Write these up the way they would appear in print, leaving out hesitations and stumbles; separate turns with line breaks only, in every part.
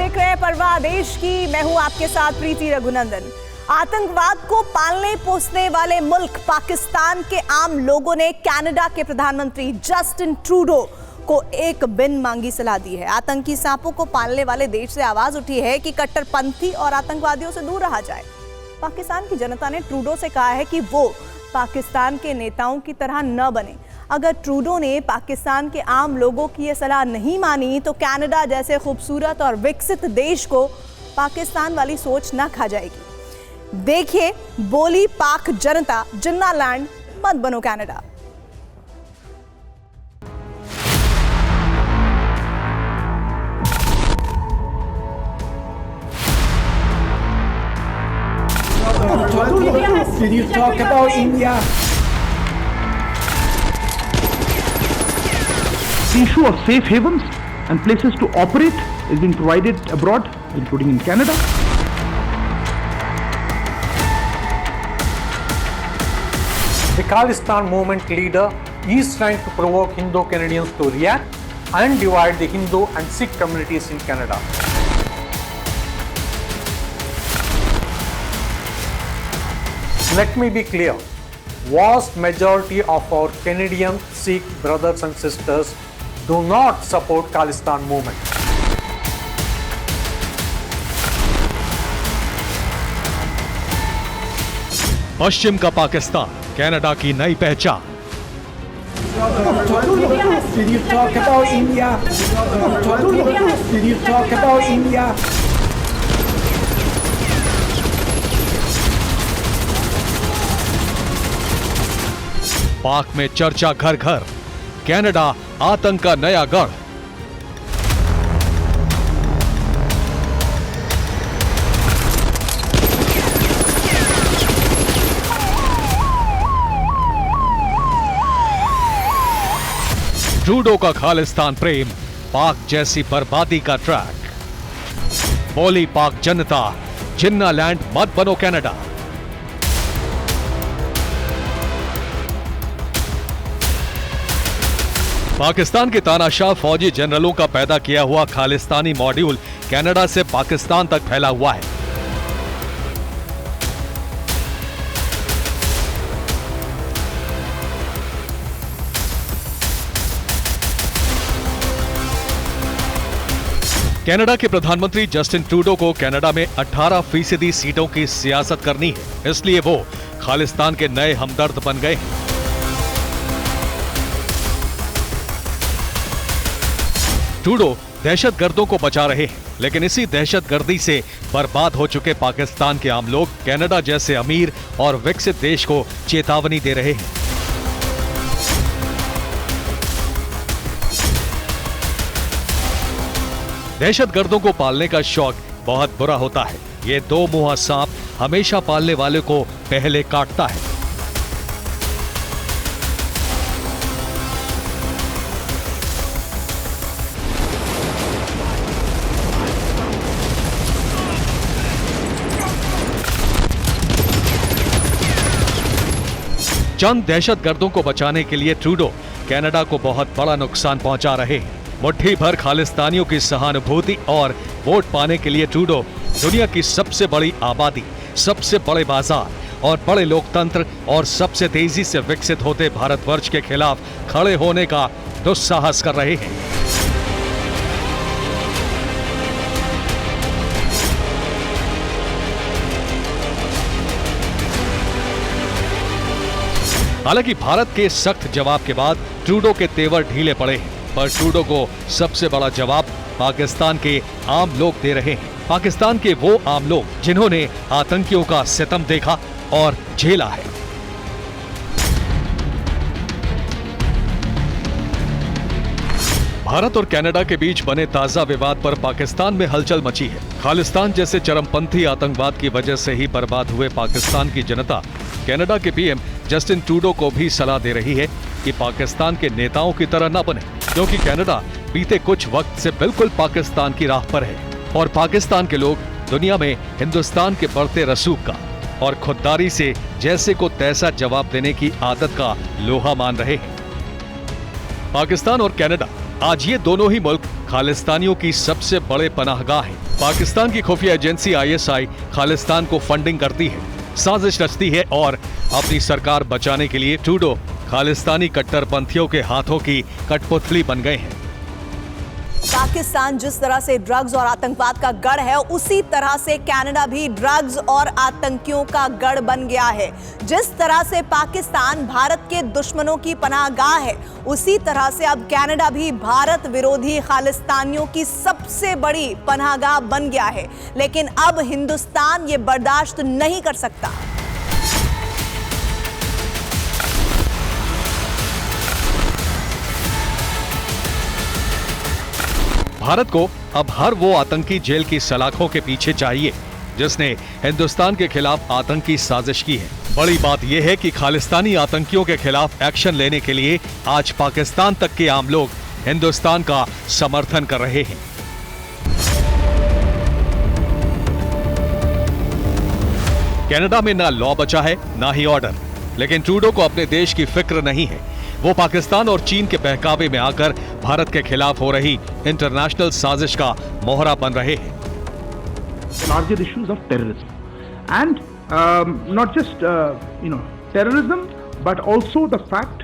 देख रहे हैं परवाह देश की। मैं हूं आपके साथ प्रीति रघुनंदन। आतंकवाद को पालने पोसने वाले मुल्क पाकिस्तान के आम लोगों ने कनाडा के प्रधानमंत्री जस्टिन ट्रूडो को एक बिन मांगी सलाह दी है। आतंकी सांपों को पालने वाले देश से आवाज उठी है कि कट्टरपंथी और आतंकवादियों से दूर रहा जाए। पाकिस्तान की जनता ने ट्रूडो से कहा है कि वो पाकिस्तान के नेताओं की तरह न बने। अगर ट्रूडो ने पाकिस्तान के आम लोगों की ये सलाह नहीं मानी तो कनाडा जैसे खूबसूरत और विकसित देश को पाकिस्तान वाली सोच न खा जाएगी। देखिए, बोली पाक जनता, जिन्ना लैंड मत बनो Canada.
Did you talk about India?
The issue of safe havens and places to operate is being provided abroad, including in Canada.
The Khalistan movement leader is trying to provoke Hindu-Canadians to react and divide the Hindu and Sikh communities in Canada. Let me be clear, vast majority of our Canadian Sikh brothers and sisters do not support Khalistan movement.
पश्चिम का Pakistan, Canada की नई पहचान।
Did you talk about India? Did you talk about India?
पाक में चर्चा घर घर, Canada आतंक का नया गढ़। ट्रूडो का खालिस्तान प्रेम, पाक जैसी बर्बादी का ट्रैक। बोली पाक जनता, जिन्ना लैंड मत बनो कनाडा। पाकिस्तान के तानाशाह फौजी जनरलों का पैदा किया हुआ खालिस्तानी मॉड्यूल कनाडा से पाकिस्तान तक फैला हुआ है। कनाडा के प्रधानमंत्री जस्टिन ट्रूडो को कनाडा में 18% सीटों की सियासत करनी है, इसलिए वो खालिस्तान के नए हमदर्द बन गए हैं। ट्रूडो दहशतगर्दों को बचा रहे हैं, लेकिन इसी दहशतगर्दी से बर्बाद हो चुके पाकिस्तान के आम लोग कनाडा जैसे अमीर और विकसित देश को चेतावनी दे रहे हैं। दहशतगर्दों को पालने का शौक बहुत बुरा होता है। ये दो मुंहा सांप हमेशा पालने वाले को पहले काटता है। चंद दहशतगर्दों को बचाने के लिए ट्रूडो कनाडा को बहुत बड़ा नुकसान पहुंचा रहे हैं। मुट्ठी भर खालिस्तानियों की सहानुभूति और वोट पाने के लिए ट्रूडो दुनिया की सबसे बड़ी आबादी, सबसे बड़े बाजार और बड़े लोकतंत्र और सबसे तेजी से विकसित होते भारतवर्ष के खिलाफ खड़े होने का दुस्साहस कर रहे हैं। हालांकि भारत के सख्त जवाब के बाद ट्रूडो के तेवर ढीले पड़े हैं, पर ट्रूडो को सबसे बड़ा जवाब पाकिस्तान के आम लोग दे रहे हैं। पाकिस्तान के वो आम लोग जिन्होंने आतंकियों का सितम देखा और झेला है। भारत और कनाडा के बीच बने ताजा विवाद पर पाकिस्तान में हलचल मची है। खालिस्तान जैसे चरमपंथी आतंकवाद की वजह से ही बर्बाद हुए पाकिस्तान की जनता कनाडा के पीएम जस्टिन ट्रूडो को भी सलाह दे रही है कि पाकिस्तान के नेताओं की तरह न बने, क्योंकि कनाडा बीते कुछ वक्त से बिल्कुल पाकिस्तान की राह पर है और पाकिस्तान के लोग दुनिया में हिंदुस्तान के बढ़ते रसूख का और खुददारी से जैसे को तैसा जवाब देने की आदत का लोहा मान रहे हैं। पाकिस्तान और कनाडा आज ये दोनों ही मुल्क खालिस्तानियों की सबसे बड़े पनाहगाह हैं। पाकिस्तान की खुफिया एजेंसी ISI खालिस्तान को फंडिंग करती है, साजिश रचती है और अपनी सरकार बचाने के लिए ट्रूडो खालिस्तानी कट्टरपंथियों के हाथों की कठपुतली बन गए हैं।
पाकिस्तान जिस तरह से ड्रग्स और आतंकवाद का गढ़ है, उसी तरह से कनाडा भी ड्रग्स और आतंकियों का गढ़ बन गया है। जिस तरह से पाकिस्तान भारत के दुश्मनों की पनाहगाह है, उसी तरह से अब कनाडा भी भारत विरोधी खालिस्तानियों की सबसे बड़ी पनाहगाह बन गया है। लेकिन अब हिंदुस्तान ये बर्दाश्त नहीं कर सकता।
भारत को अब हर वो आतंकी जेल की सलाखों के पीछे चाहिए जिसने हिंदुस्तान के खिलाफ आतंकी साजिश की है। बड़ी बात यह है कि खालिस्तानी आतंकियों के खिलाफ एक्शन लेने के लिए आज पाकिस्तान तक के आम लोग हिंदुस्तान का समर्थन कर रहे हैं। कनाडा में ना लॉ बचा है, ना ही ऑर्डर, लेकिन ट्रूडो को अपने देश की फिक्र नहीं है। वो पाकिस्तान और चीन के बहकावे में आकर भारत के खिलाफ हो रही इंटरनेशनल साजिश का मोहरा बन रहे हैं।
Larger issues of terrorism, and not just terrorism, but also the fact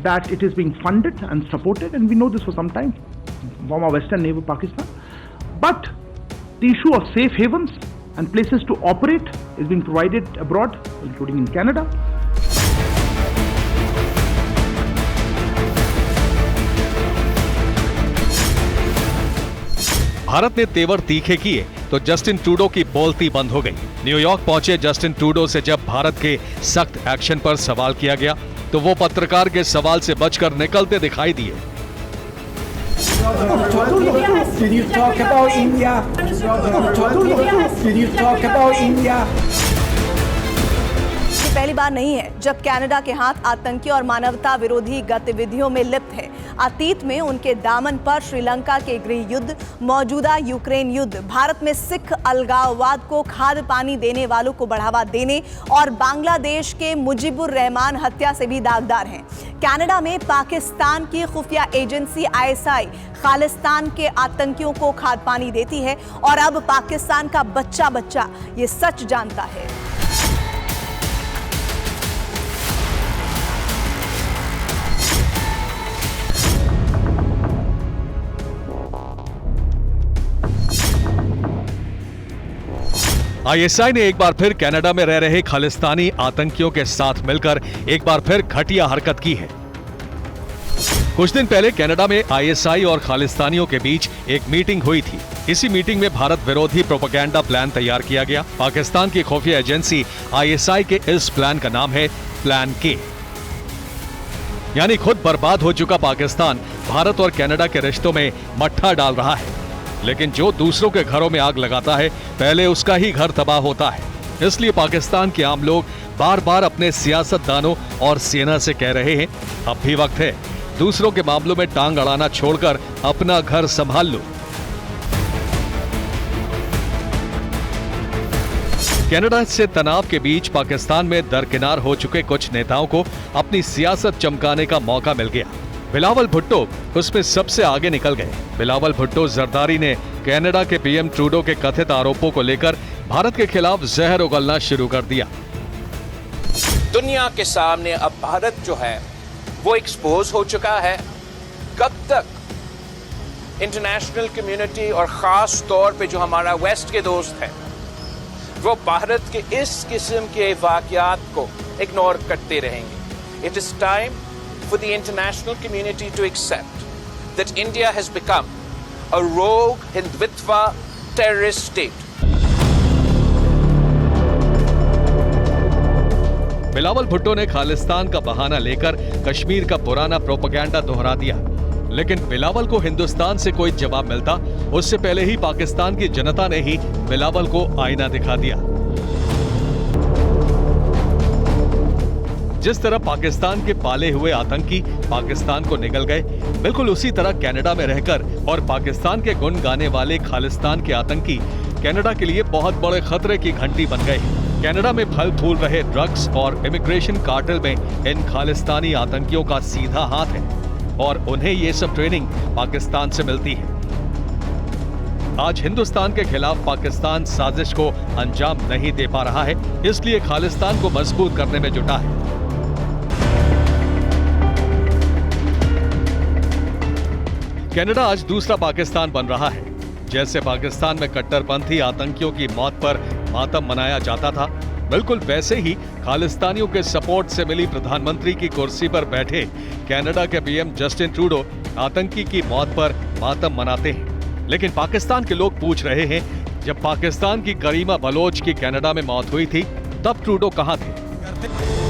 that it is being funded and supported, and we know this for some time from our western neighbor Pakistan. But the issue of safe havens and places to operate is being provided abroad, including in Canada.
Bharat ने तेवर तीखे किए तो Justin Trudeau की बोलती बंद हो गई। न्यूयॉर्क पहुंचे जस्टिन ट्रूडो से जब भारत के सख्त एक्शन पर सवाल किया गया तो वो पत्रकार के सवाल से बचकर निकलते दिखाई दिए।
Did you talk about India? Did you talk about India?
ये पहली बार नहीं है जब कनाडा के हाथ आतंकी और मानवता विरोधी गतिविधियों में लिप्त है। अतीत में उनके दामन पर श्रीलंका के गृह युद्ध, मौजूदा यूक्रेन युद्ध, भारत में सिख अलगाववाद को खाद पानी देने वालों को बढ़ावा देने और बांग्लादेश के मुजीबुर रहमान हत्या से भी दागदार हैं। कनाडा में पाकिस्तान की खुफिया एजेंसी ISI खालिस्तान के आतंकियों को खाद पानी देती है और अब पाकिस्तान का बच्चा बच्चा ये सच जानता है।
ISI ने एक बार फिर कनाडा में रह रहे खालिस्तानी आतंकियों के साथ मिलकर एक बार फिर घटिया हरकत की है। कुछ दिन पहले कनाडा में ISI और खालिस्तानियों के बीच एक मीटिंग हुई थी। इसी मीटिंग में भारत विरोधी प्रोपेगेंडा प्लान तैयार किया गया। पाकिस्तान की खुफिया एजेंसी ISI के इस प्लान का नाम है प्लान K, यानी खुद बर्बाद हो चुका पाकिस्तान भारत और कनाडा के रिश्तों में मट्ठा डाल रहा है। लेकिन जो दूसरों के घरों में आग लगाता है, पहले उसका ही घर तबाह होता है। इसलिए पाकिस्तान के आम लोग बार बार अपने सियासतदानों और सेना से कह रहे हैं, अब भी वक्त है, दूसरों के मामलों में टांग अड़ाना छोड़कर अपना घर संभाल लो। कनाडा से तनाव के बीच पाकिस्तान में दरकिनार हो चुके कुछ नेताओं को अपनी सियासत चमकाने का मौका मिल गया। बिलावल भुट्टो उसमें सबसे आगे निकल गए। बिलावल भुट्टो जरदारी ने कनाडा के PM ट्रूडो के कथित आरोपों को लेकर भारत के खिलाफ जहर उगलना शुरू कर दिया।
दुनिया के सामने अब भारत जो है वो एक्सपोज हो चुका है। कब तक इंटरनेशनल कम्युनिटी और खास तौर पे जो हमारा वेस्ट के दोस्त हैं वो भारत के इस किस्म के वाकयात को इग्नोर करते रहेंगे? It is time for the international community to accept that India has become a rogue Hindutva terrorist state.
Bilawal Bhutto ने खालिस्तान का बहाना लेकर कश्मीर का पुराना प्रोपेगेंडा दोहरा दिया, लेकिन बिलावल को हिंदुस्तान से कोई जवाब मिलता उससे पहले ही पाकिस्तान की जनता ने ही बिलावल को आईना दिखा दिया। जिस तरह पाकिस्तान के पाले हुए आतंकी पाकिस्तान को निगल गए, बिल्कुल उसी तरह कनाडा में रहकर और पाकिस्तान के गुण गाने वाले खालिस्तान के आतंकी कनाडा के लिए बहुत बड़े खतरे की घंटी बन गए। कनाडा में फल फूल रहे ड्रग्स और इमिग्रेशन कार्टेल में इन खालिस्तानी आतंकियों का सीधा हाथ है। और उन्हें ये सब ट्रेनिंग पाकिस्तान से मिलती है। आज हिंदुस्तान के खिलाफ पाकिस्तान साजिश को अंजाम नहीं दे पा रहा है, इसलिए खालिस्तान को मजबूत करने में जुटा है। कनाडा आज दूसरा पाकिस्तान बन रहा है। जैसे पाकिस्तान में कट्टरपंथी आतंकियों की मौत पर मातम मनाया जाता था, बिल्कुल वैसे ही खालिस्तानियों के सपोर्ट से मिली प्रधानमंत्री की कुर्सी पर बैठे कनाडा के पीएम जस्टिन ट्रूडो आतंकी की मौत पर मातम मनाते हैं। लेकिन पाकिस्तान के लोग पूछ रहे हैं, जब पाकिस्तान की करीमा बलोच की कनाडा में मौत हुई थी, तब ट्रूडो कहां थे?